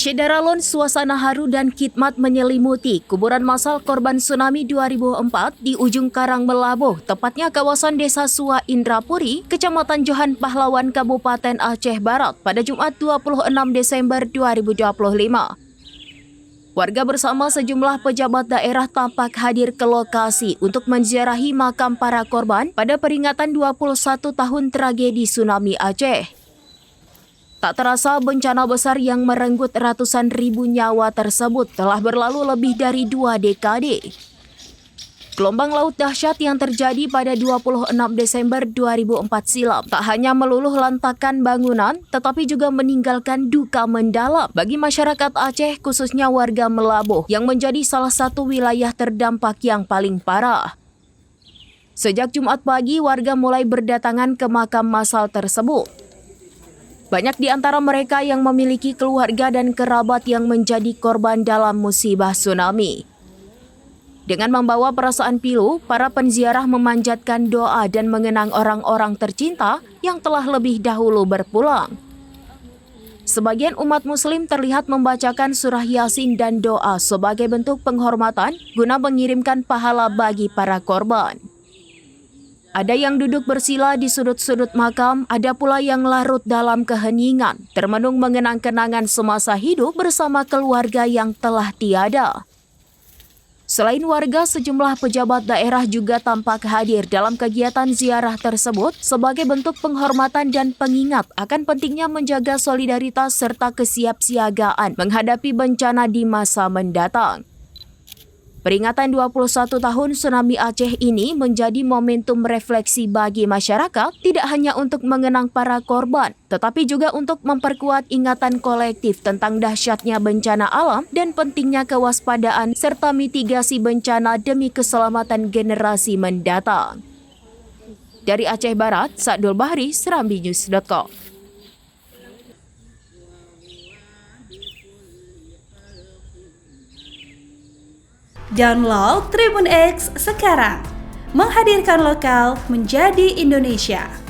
Syedaralon suasana haru dan khidmat menyelimuti kuburan massal korban tsunami 2004 di ujung Karang Melabuh, tepatnya kawasan Desa Sua Indrapuri, Kecamatan Johan Pahlawan, Kabupaten Aceh Barat pada Jumat 26 Desember 2025. Warga bersama sejumlah pejabat daerah tampak hadir ke lokasi untuk menziarahi makam para korban pada peringatan 21 tahun tragedi tsunami Aceh. Tak terasa bencana besar yang merenggut ratusan ribu nyawa tersebut telah berlalu lebih dari 2 dekade. Gelombang laut dahsyat yang terjadi pada 26 Desember 2004 silam tak hanya meluluh lantakan bangunan, tetapi juga meninggalkan duka mendalam bagi masyarakat Aceh, khususnya warga Melabuh yang menjadi salah satu wilayah terdampak yang paling parah. Sejak Jumat pagi, warga mulai berdatangan ke makam massal tersebut. Banyak di antara mereka yang memiliki keluarga dan kerabat yang menjadi korban dalam musibah tsunami. Dengan membawa perasaan pilu, para penziarah memanjatkan doa dan mengenang orang-orang tercinta yang telah lebih dahulu berpulang. Sebagian umat muslim terlihat membacakan surah Yasin dan doa sebagai bentuk penghormatan guna mengirimkan pahala bagi para korban. Ada yang duduk bersila di sudut-sudut makam, ada pula yang larut dalam keheningan, termenung mengenang kenangan semasa hidup bersama keluarga yang telah tiada. Selain warga, sejumlah pejabat daerah juga tampak hadir dalam kegiatan ziarah tersebut sebagai bentuk penghormatan dan pengingat akan pentingnya menjaga solidaritas serta kesiapsiagaan menghadapi bencana di masa mendatang. Peringatan 21 tahun tsunami Aceh ini menjadi momentum refleksi bagi masyarakat, tidak hanya untuk mengenang para korban, tetapi juga untuk memperkuat ingatan kolektif tentang dahsyatnya bencana alam dan pentingnya kewaspadaan serta mitigasi bencana demi keselamatan generasi mendatang. Dari Aceh Barat, Sa'dul Bahri, serambinews.com. Download Tribun X sekarang, menghadirkan lokal menjadi Indonesia.